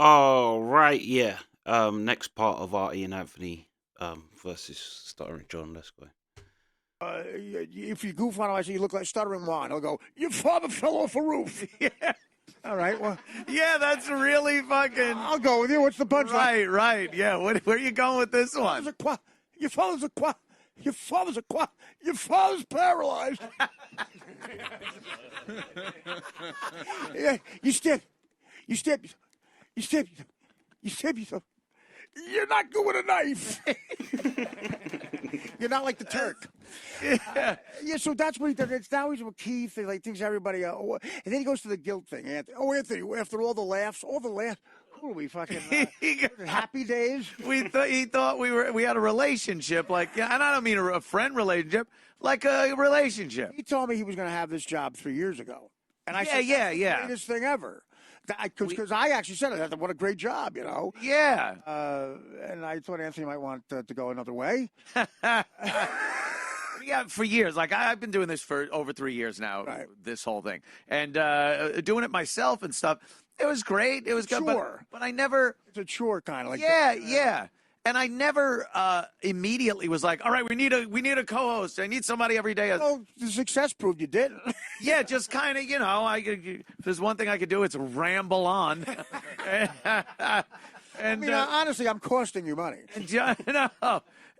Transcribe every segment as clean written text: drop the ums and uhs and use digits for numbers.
Oh, right, yeah. Next part of Artie and Anthony versus Stuttering John. Let's go. If you goof on him, I say you look like Stuttering John. He'll go, your father fell off a roof. Yeah. All right, well, Yeah, that's really fucking. I'll go with you. What's the punchline? Right. Yeah, where are you going with this one? Your father's a qua. Your father's a qua. Your father's paralyzed. Yeah, you stab yourself. You're not good with a knife. You're not like the Turk. Yeah. Yeah, so that's what he does. It's now he's a key thing. Like thinks everybody. And then he goes to the guilt thing. Anthony, after all the laughs, who are we fucking? Happy Days. He thought we had a relationship, like, and I don't mean a friend relationship, like a relationship. He told me he was going to have this job 3 years ago, and I said, yeah. the greatest thing ever. Because I actually said it. What a great job, you know. Yeah. And I thought Anthony might want to go another way. Yeah, for years. Like I've been doing this for over 3 years now. Right. This whole thing, and doing it myself and stuff. It was great. It was good. Sure. But I never. It's a chore kind of like. Yeah. And I never immediately was like, all right, we need a co-host. I need somebody every day. Well, the success proved you did. Yeah, just kind of, if there's one thing I could do, it's ramble on. And honestly, I'm costing you money. And John, no.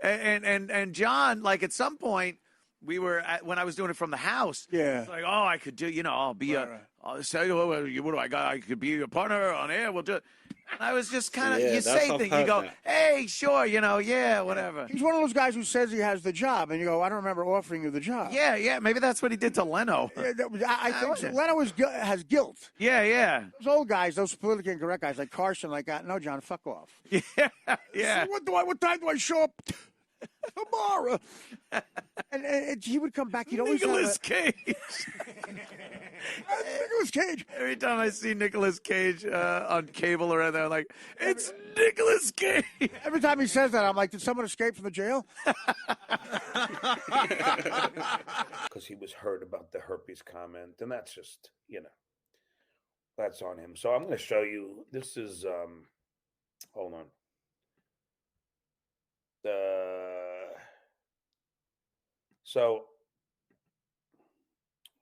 And John, like at some point, when I was doing it from the house. Yeah. It's like, oh, I could do, I'll be I'll say, what do I got? I could be a partner on air. We'll do it. And I was just kind of, you say things, you go, hey, sure, yeah, whatever. He's one of those guys who says he has the job, and you go, I don't remember offering you the job. Yeah, maybe that's what he did to Leno. I think so. Leno has guilt. Yeah. Those old guys, those politically incorrect guys like Carson, like that. No, John, fuck off. Yeah. So what time do I show up? Tomorrow. And he would come back. He'd always Nicolas Cage. Nicolas Cage. Every time I see Nicolas Cage on cable or anything, I'm like, it's Nicolas Cage. Every time he says that, I'm like, did someone escape from the jail? Because he was hurt about the herpes comment, and that's just, that's on him. So I'm going to show you. This is, hold on.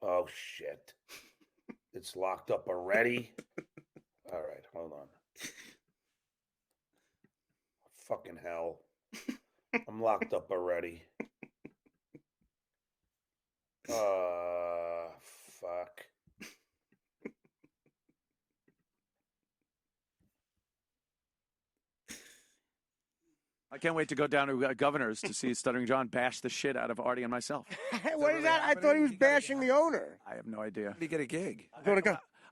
Oh shit. It's locked up already. All right, hold on. Fucking hell. I'm locked up already. Fuck. I can't wait to go down to Governor's to see Stuttering John bash the shit out of Artie and myself. What is that? I thought he was bashing the owner. I have no idea. Did he get a gig?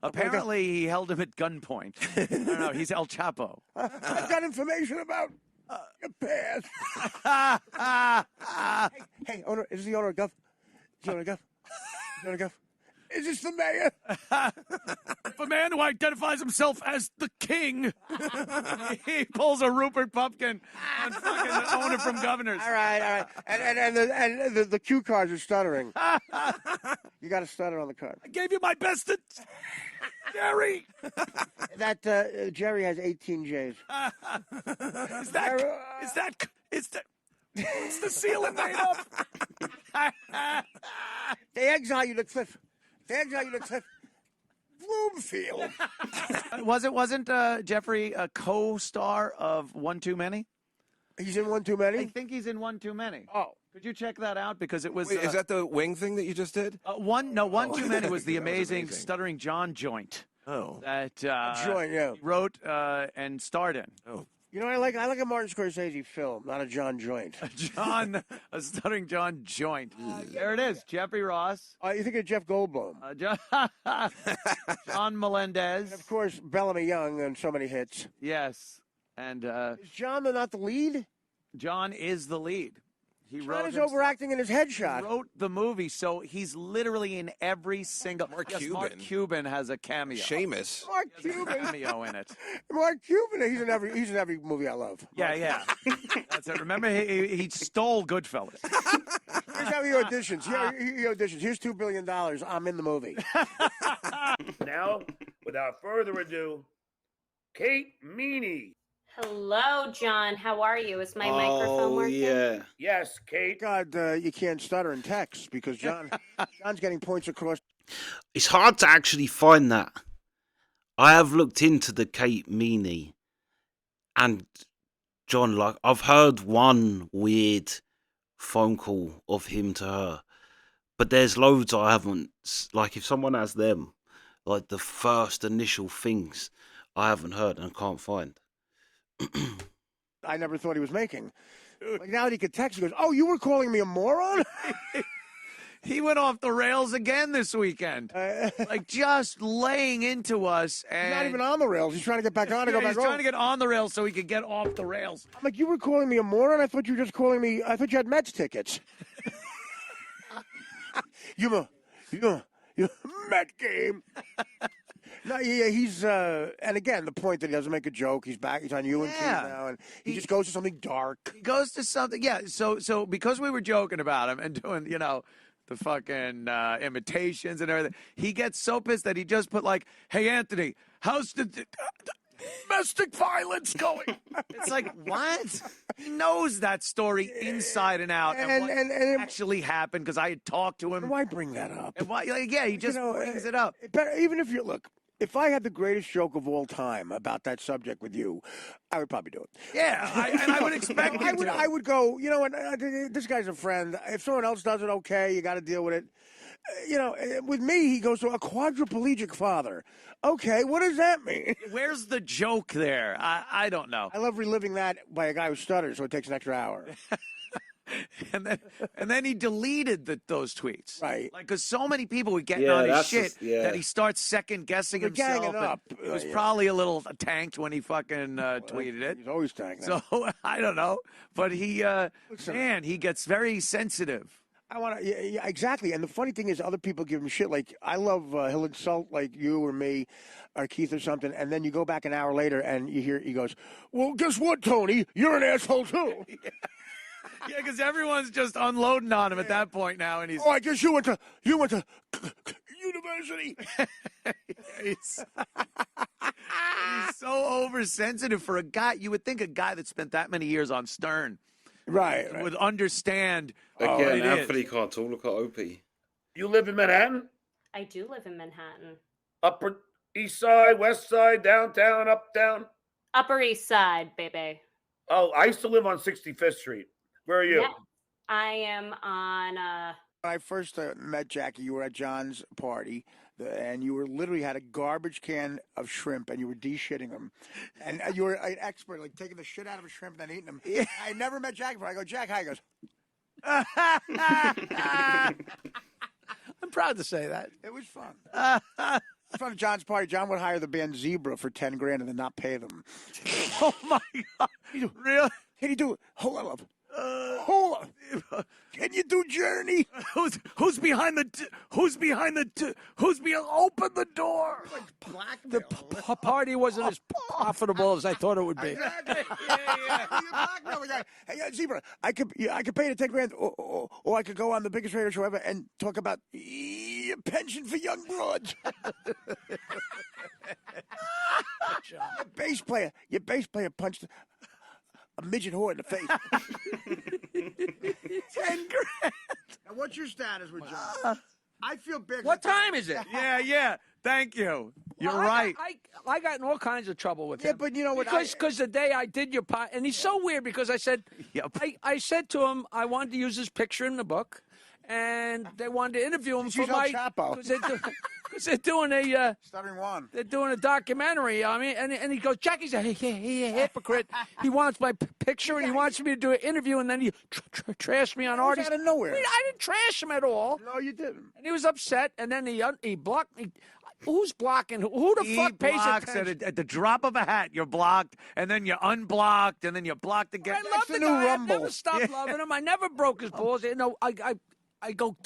Apparently, he held him at gunpoint. I don't know. He's El Chapo. I've got information about your past. Hey, owner, is this the owner of Gov? Is the owner of Gov? Is the owner of Gov? Is this the mayor? A man who identifies himself as the king. He pulls a Rupert Pupkin on fucking the owner from Governor's. All right. And the cue cards are stuttering. You got to stutter on the card. I gave you my best at Jerry. That Jerry has 18 J's. What's the ceiling made of? They exile you to Cliff. Bloomfield. Wasn't Jeffrey a co-star of One Too Many? He's in One Too Many? I think he's in One Too Many. Oh. Could you check that out? Because it was... Wait, is that the wing thing that you just did? One Too Many was the amazing Stuttering John joint. Oh. That joint, yeah. he wrote and starred in. Oh. You know what I like? I like a Martin Scorsese film, not a John joint. A Stuttering John joint. There it is. Jeffrey Ross. You think of Jeff Goldblum. John Melendez. And of course, Bellamy Young and so many hits. Yes. And is John not the lead? John is the lead. John is overacting in his headshot. He wrote the movie, so he's literally in every single... Mark Cuban has a cameo. Seamus. Mark Cuban. Cameo in it. Mark Cuban, he's in every movie I love. Yeah. That's it. Remember, he stole Goodfellas. Here's how he auditions. He auditions. Here's $2 billion. I'm in the movie. Now, without further ado, Kate Meany. Hello, John. How are you? Is my microphone working? Yeah. Yes, Kate. God, you can't stutter in text because John's getting points across. It's hard to actually find that. I have looked into the Kate Meany, and John, like, I've heard one weird phone call of him to her, but there's loads I haven't. Like, if someone has them, like the first initial things I haven't heard and can't find. I never thought he was making. Like now that he could text, he goes, "Oh, you were calling me a moron?" He went off the rails again this weekend, like just laying into us. And he's not even on the rails. He's trying to get back on and go back he's trying to get on the rails so he could get off the rails. I'm like, you were calling me a moron? I thought you were just calling me. I thought you had Mets tickets. you Met game. No, yeah, he's and again the point that he doesn't make a joke. He's back. He's on you and Keith now, and he just goes to something dark. He goes to something, yeah. So because we were joking about him and doing, the fucking imitations and everything, he gets so pissed that he just put like, "Hey Anthony, how's the domestic violence going?" It's like, what? He knows that story inside and out, and what actually happened because I had talked to him. Why bring that up? And why? Yeah, he just brings it up. Even if you look. If I had the greatest joke of all time about that subject with you, I would probably do it. Yeah, I would expect you to. I would go, you know what, this guy's a friend. If someone else does it, okay, you got to deal with it. With me, he goes to a quadriplegic father. Okay, what does that mean? Where's the joke there? I don't know. I love reliving that by a guy who stutters, so it takes an extra hour. and then he deleted those tweets, right? Like, because so many people were getting on his shit that he starts second guessing himself. Ganging up. It was probably a little tanked when he fucking tweeted it. He's always tanked. So I don't know, but he he gets very sensitive. I want to, yeah, exactly. And the funny thing is, other people give him shit. Like, I love, he'll insult, like, you or me or Keith or something, and then you go back an hour later and you hear, he goes, "Well, guess what, Tony? You're an asshole, too." Yeah, because everyone's just unloading on him at that point now, and he's. Oh, I guess you went to university. He's so oversensitive for a guy. You would think a guy that spent that many years on Stern, right. would understand. Again, Anthony can't talk. Look at Opie. You live in Manhattan? I do live in Manhattan. Upper East Side, West Side, downtown, uptown? Upper East Side, baby. Oh, I used to live on 65th Street. Where are you? Yeah, I am on. When I first met Jackie, you were at John's party, and you were literally had a garbage can of shrimp, and you were de-shitting them, and you were an expert, like taking the shit out of a shrimp and then eating them. Yeah. I never met Jackie before. I go, "Jack, hi." He goes, I'm proud to say that. It was fun. In front of John's party, John would hire the band Zebra for $10,000 and then not pay them. Oh my God! Really? Can you do it? Hold on, love. Hold on. Can you do Journey? Who's behind the open the door? The party wasn't as profitable as I thought it would be. Hey, Zebra, I could pay you $10,000, or I could go on the biggest radio show ever and talk about pension for young broads. Your bass player punched a midget whore in the face. $10,000. Now, what's your status with John? I feel big. What time is it? Yeah. Thank you. You're right. I got in all kinds of trouble with him. Yeah, but you know what? Because the day I did your pot, and he's so weird because I said, I said to him, I wanted to use his picture in the book, and they wanted to interview him for my because they're doing a Stuttering John. They're doing a documentary. I mean, and he goes, Jackie's a hypocrite. He wants my picture and he wants me to do an interview, and then he trashed me on Artie. Out of nowhere. I didn't trash him at all. No, you didn't. And he was upset, and then he blocked me. Who's blocking? Who the fuck pays attention? At the drop of a hat, you're blocked, and then you're unblocked, and then you're blocked again. I love the guy. I never stopped loving him. I never broke his balls. You know, I go,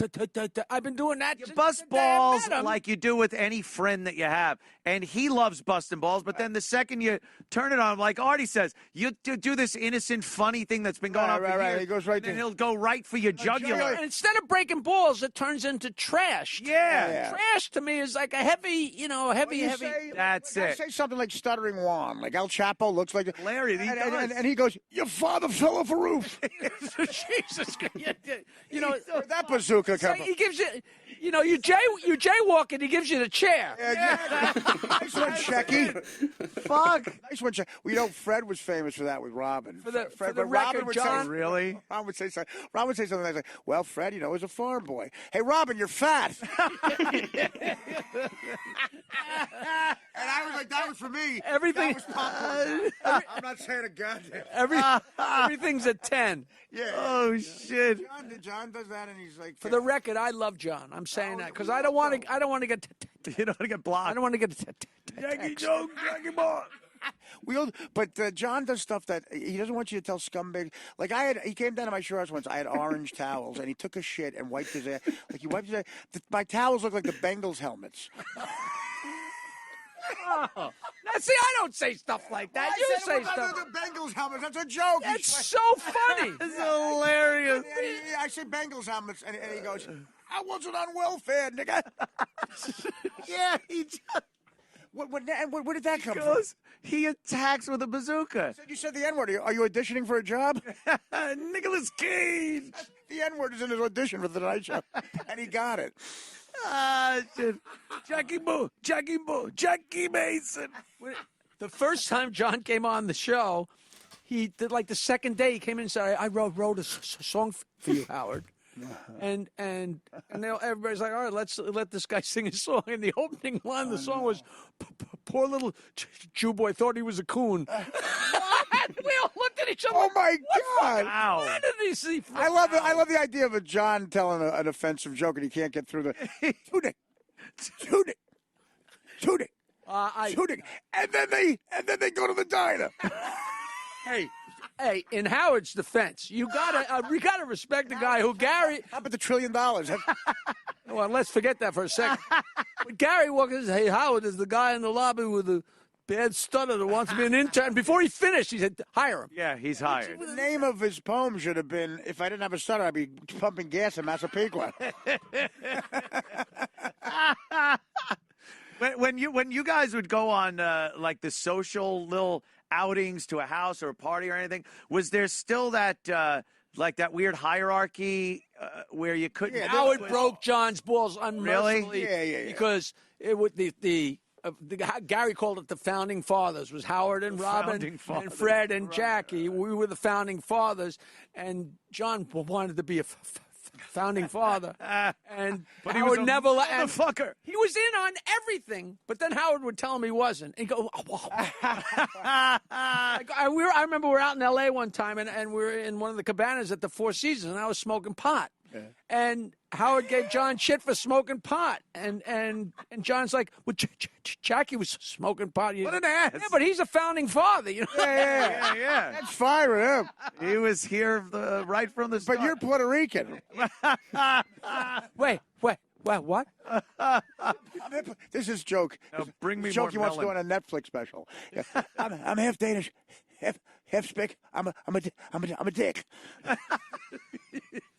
I've been doing that. You since bust the day I balls met him. like you do with any friend that you have. And he loves busting balls, but then the second you turn it on, like Artie says, you do this innocent, funny thing that's been going on for years. He goes right and then to he'll go right for your jugular. And instead of breaking balls, it turns into trash. Yeah. Trash to me is like a heavy, heavy. That's it. Say something like Stuttering John, like El Chapo looks like Hilarious. and he goes, "Your father fell off a roof." Jesus Christ. Where'd that bazooka come from? He gives you, you jaywalk and he gives you the chair. Exactly. Nice one, Shecky. Fuck. Nice one, Shecky. Well, Fred was famous for that with Robin. For the but record, Robin would John. say, Really? Robin would say something like, "Well, Fred, was a farm boy. Hey, Robin, you're fat." And I was like, that was for me. Everything. That was popcorn. I'm not saying a goddamn. Everything's a 10. Yeah. Oh, shit. John does that, and he's like, For the record, I love John. I'm saying that because I don't want to. I don't want to get. You don't want to get blocked. I don't want to get. Jackie Jones, Jackie Boy. But John does stuff that he doesn't want you to tell scumbag. Like he came down to my shore house once. I had orange towels, and he took a shit and wiped his ass. Like he wiped his ass. My towels look like the Bengals helmets. Now, see, I don't say stuff like that. You say stuff. The Bengals helmets. That's a joke. That's so funny. It's hilarious. I say Bengals helmets, and he goes, "I wasn't on welfare, nigga." Yeah, he just Where did that come from? he attacks with a bazooka. You said the N-word. Are you auditioning for a job? Nicolas Cage. The N-word is in his audition for the Tonight Show, and he got it. Ah, shit. Jackie Mason. The first time John came on the show, he did like the second day he came in and said, "I wrote a song for you, Howard." And everybody's like, "All right, let's let this guy sing his song." And the opening line of the song was, "Poor little Jew boy thought he was a coon." We all looked at each other. Oh my God! Wow. Where did he see? I love the idea of a John telling an offensive joke and he can't get through the tunic, and then they go to the diner. Hey, in Howard's defense, we gotta respect the guy who Gary. How about the $1 trillion? Well, let's forget that for a second. But Gary walked in and said, "Hey, Howard, there's the guy in the lobby with the bad stutter that wants to be an intern." Before he finished, he said, "Hire him." Yeah, he's hired. The name of his poem should have been, "If I didn't have a stutter, I'd be pumping gas in Massapequa." When you guys would go on like the social little outings to a house or a party or anything, was there still that like that weird hierarchy where you couldn't? Yeah, Howard broke John's balls unmercifully. Yeah. Because it would Gary called it the founding fathers. Was Howard and Robin and Fred and Jackie. We were the founding fathers, and John wanted to be a founding father, and But Howard he was a never motherfucker. He was in on everything, but then Howard would tell him he wasn't. And go, I remember we were out in L.A. one time, and we were in one of the cabanas at the Four Seasons, and I was smoking pot. Yeah. And Howard gave John shit for smoking pot, and John's like, "Well, Jackie was smoking pot." What an ass! Yeah, but he's a founding father, Yeah. That's fine with him. He was here right from the start. But you're Puerto Rican. Wait, what? This is joke. Now bring me joke more he wants to do on melon. a Netflix special. Yeah. I'm half Danish, half Spick. I'm a dick.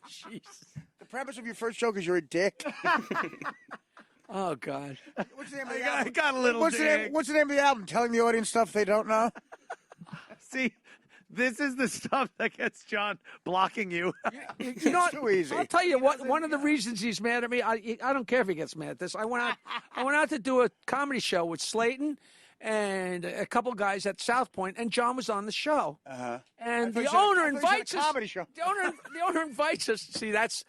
Jesus. The premise of your first joke is you're a dick. Oh God. What's the name of the I album? got a little What's the name of the album? Telling the audience stuff they don't know. See, this is the stuff that gets John blocking you. You know, too easy. I'll tell you what. One of the reasons he's mad at me, I don't care if he gets mad at this. I went out to do a comedy show with Slayton and a couple guys at South Point, and John was on the show. And the owner invites us. Comedy show. The owner invites us. See, that's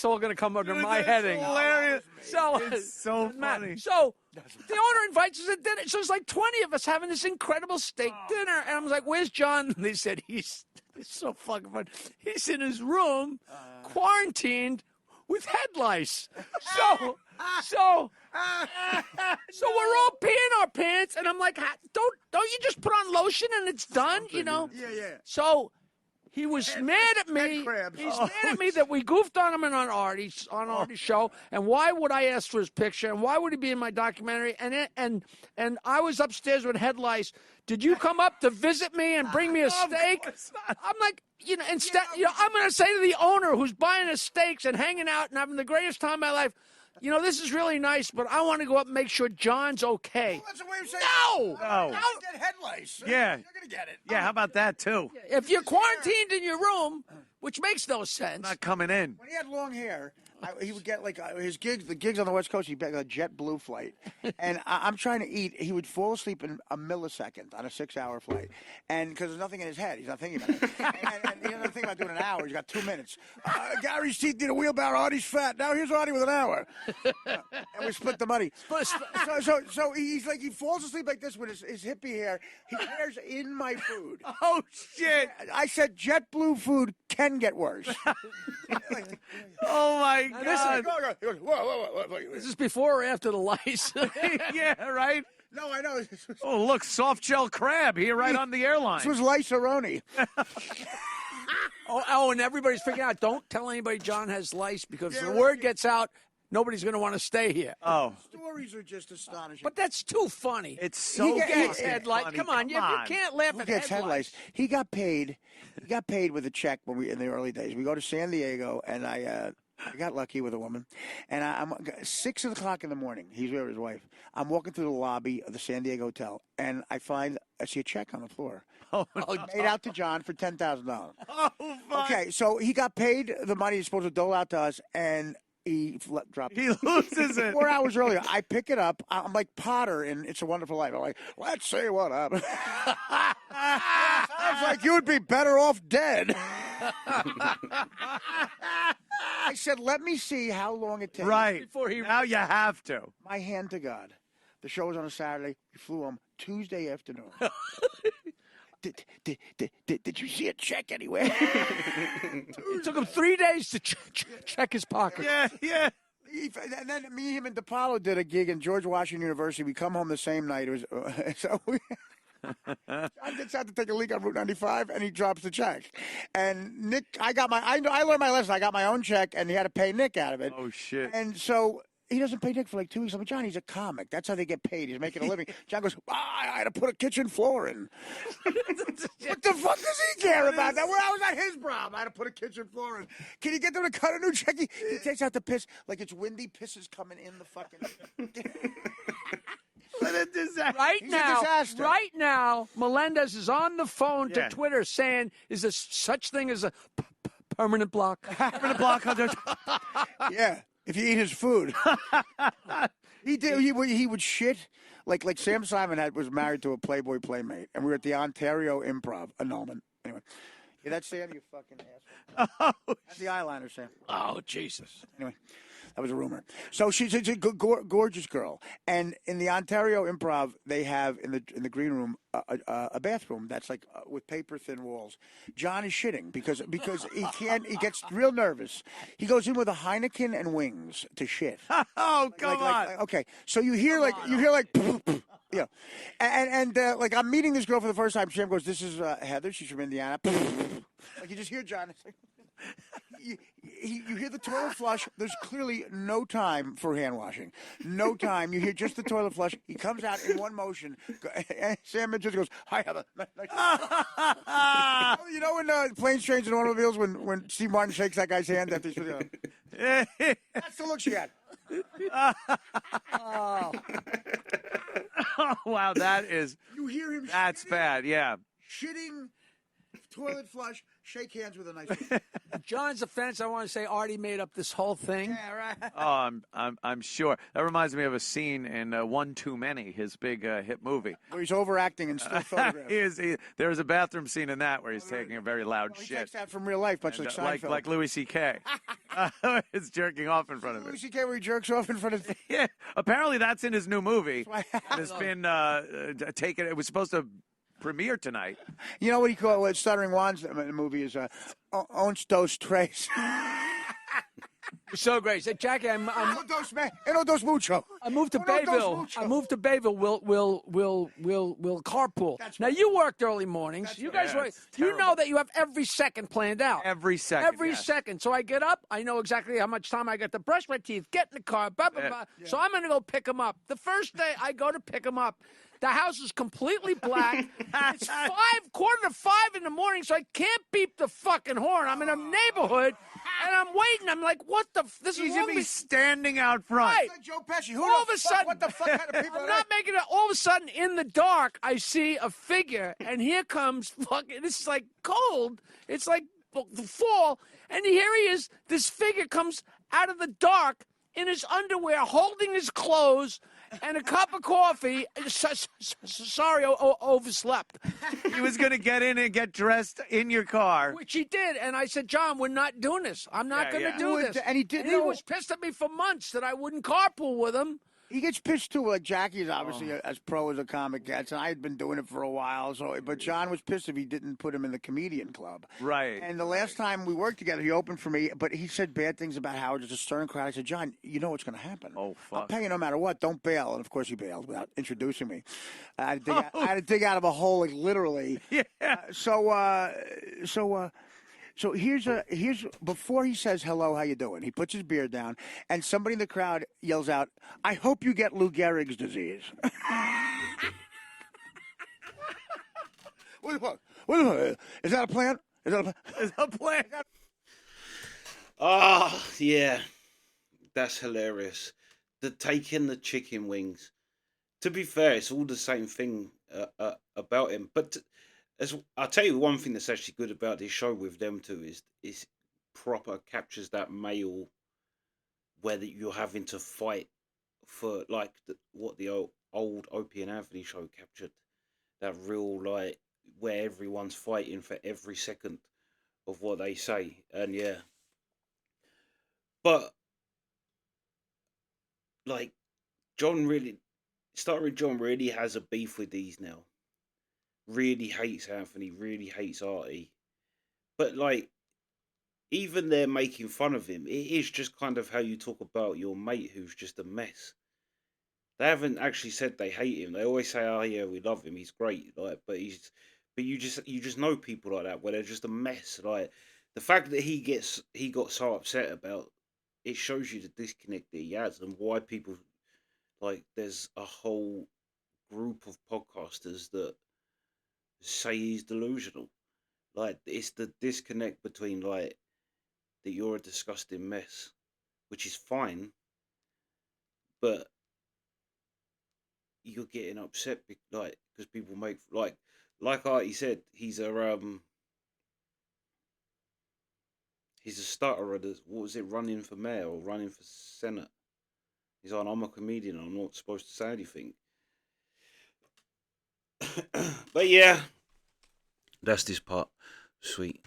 all going to come under my heading. Hilarious. So It's so funny. So the owner invites us at dinner. So it's like 20 of us having this incredible steak dinner. And I was like, "Where's John?" And they said, it's so fucking fun. He's in his room, quarantined with head lice. So we're all peeing our pants, and I'm like, don't you just put on lotion and it's done, Yeah. So He was mad at me. crabs. He's mad at me that we goofed on him and on Artie's show. And why would I ask for his picture? And why would he be in my documentary? And I was upstairs with head lice. Did you come up to visit me and bring me a steak? I'm like, instead, I'm going to say to the owner who's buying us steaks and hanging out and having the greatest time of my life, this is really nice, but I want to go up and make sure John's okay. Well, that's a way of saying No! I'll get head lice. Yeah. You're going to get it. Yeah, how about that, too? If you're quarantined in your room, which makes no sense. Not coming in. When he had long hair, he would get his gigs, the gigs on the West Coast, he'd get a JetBlue flight. And I'm trying to eat. He would fall asleep in a millisecond on a 6-hour flight. And because there's nothing in his head, he's not thinking about it. and he doesn't think about doing an hour. He's got 2 minutes. Gary's teeth need a wheelbarrow. Artie's fat. Now here's Artie with an hour. And we split the money. So he's like, he falls asleep like this with his hippie hair. His hair's in my food. Oh, shit. I said JetBlue food can get worse. Oh, my God. He goes, whoa. This is before or after the lice. Yeah, right? No, I know. Oh, look, soft shell crab here right on the airline. This was lice-a-roni. and everybody's figuring out, don't tell anybody John has lice because if the word gets out, nobody's going to want to stay here. Oh. Stories are just astonishing. But that's too funny. It's so funny. Come on, you can't laugh at gets head lice. He got paid. He got paid with a check in the early days. We go to San Diego, and I got lucky with a woman. And I'm 6 o'clock in the morning. He's with his wife. I'm walking through the lobby of the San Diego hotel, and I see a check on the floor. Made out to John for $10,000. Oh, fuck. Okay, so he got paid the money he's supposed to dole out to us, and he dropped it. He loses it. 4 hours earlier, I pick it up. I'm like Potter in It's a Wonderful Life. I'm like, let's see what happened. Sounds like you would be better off dead. I said, let me see how long it takes. Right. Now you have to. My hand to God. The show was on a Saturday. We flew home Tuesday afternoon. Did you see a check anywhere? It took him 3 days to check his pocket. Yeah. And then me, him, and DePaulo did a gig in George Washington University. We come home the same night. It was John gets out to take a leak on Route 95, and he drops the check. And Nick, I learned my lesson. I got my own check, and he had to pay Nick out of it. Oh, shit. And so he doesn't pay Nick for like 2 weeks. I'm like, John, he's a comic. That's how they get paid. He's making a living. John goes, I had to put a kitchen floor in. What the fuck does he care about that? How is that his problem? I had to put a kitchen floor in. Can you get them to cut a new check? He takes out the piss like it's windy. Piss is coming in the fucking... What a disaster. Right now, Melendez is on the phone to Twitter saying, is there such thing as a permanent block? Permanent block. Yeah, if you eat his food. He did. He would shit. Like Sam Simon was married to a Playboy playmate, and we were at the Ontario Improv, annulment. Anyway. Yeah, that's Sam, you fucking asshole. That's the eyeliner, Sam. Oh, Jesus. Anyway. That was a rumor. So she's a gorgeous girl, and in the Ontario Improv, they have in the green room a bathroom that's like with paper thin walls. John is shitting because he can't. He gets real nervous. He goes in with a Heineken and wings to shit. Oh, come on. Okay, so you hear like yeah, and like I'm meeting this girl for the first time. Sam goes, "This is Heather. She's from Indiana." Like you just hear John. It's like, you hear the toilet flush. There's clearly no time for hand washing. No time. You hear just the toilet flush. He comes out in one motion. And Sam just goes, "Hi, Heather." You know in Planes, Trains, and Automobiles when Steve Martin shakes that guy's hand after he's that's the look she had. Oh, wow, that is. You hear him. That's bad. Yeah. Shitting, toilet flush. Shake hands with a nice. John's offense, I want to say Artie made up this whole thing. Yeah, right. Oh, I'm sure. That reminds me of a scene in One Too Many, his big hit movie. Where he's overacting and still photographs. There's a bathroom scene in that where he's taking a very loud He shit. takes that from real life, much like Seinfeld. Like Louis C.K. It's jerking off in front of Louis him. C.K. where he jerks off in front of. Yeah, apparently that's in his new movie. It's been taken. It was supposed to premiere tonight. You know what he called what Stuttering John's movie is? Ons dos tres. So great. He said, Jackie, Uno dos, man. Uno dos mucho. I moved to Uno dos Bayville. mucho. I moved to Bayville. We'll carpool. That's now right. you worked early mornings. That's You right. guys Yeah, work. it's You know terrible. that you have every second planned out. Every second. Every yes. second. So I get up. I know exactly how much time I got to brush my teeth, get in the car, blah, blah, blah. So I'm going to go pick him up. The first day I go to pick him up, the house is completely black. It's 4:45 in the morning, so I can't beep the fucking horn. I'm in a neighborhood, and I'm waiting. I'm like, what the? This is He's wrong gonna with be me. standing out front. Right. It's like Joe Pesci. Who All the of a fuck, sudden, what the fuck kind of people I'm are not making it. All of a sudden, in the dark, I see a figure, and here comes fucking. This is like cold. It's like the fall, and here he is. This figure comes out of the dark in his underwear, holding his clothes and a cup of coffee. Sorry, overslept. He was gonna get in and get dressed in your car. Which he did, and I said, John, we're not doing this. I'm not Yeah, going to yeah. do this. And he didn't And he know. was pissed at me for months that I wouldn't carpool with him. He gets pissed too. Like Jackie's obviously as pro as a comic gets, and I had been doing it for a while. So, but John was pissed if he didn't put him in the comedian club. Right. And the last time we worked together, he opened for me, but he said bad things about Howard. Just a stern crowd. I said, John, you know what's going to happen. Oh, I'll fuck. pay you no matter what. Don't bail. And of course, he bailed without introducing me. I had to dig out of a hole, like literally. Yeah. So here's before he says hello, how you doing? He puts his beer down, and somebody in the crowd yells out, "I hope you get Lou Gehrig's disease." What? Is that a plan? Is that a plan? Is a plan? Ah, yeah, that's hilarious. The taking the chicken wings. To be fair, it's all the same thing about him. But as I'll tell you, one thing that's actually good about this show with them two is proper captures that male, where that you're having to fight for like what the old Opie and Anthony show captured. That real like where everyone's fighting for every second of what they say, and yeah. But like Stuttering John really has a beef with these now. Really hates Anthony, really hates Artie. But like, even they're making fun of him. It is just kind of how you talk about your mate who's just a mess. They haven't actually said they hate him. They always say, "Oh yeah, we love him. He's great." Like, but you just know people like that where they're just a mess. Like the fact that he got so upset about it shows you the disconnect that he has and why people like. There's a whole group of podcasters that say he's delusional. Like it's the disconnect between like that you're a disgusting mess, which is fine, but you're getting upset because people make like Artie said he's a stutterer. What was it, running for mayor or running for senate? He's like, I'm a comedian. I'm not supposed to say anything. But yeah, that's this part. Sweet.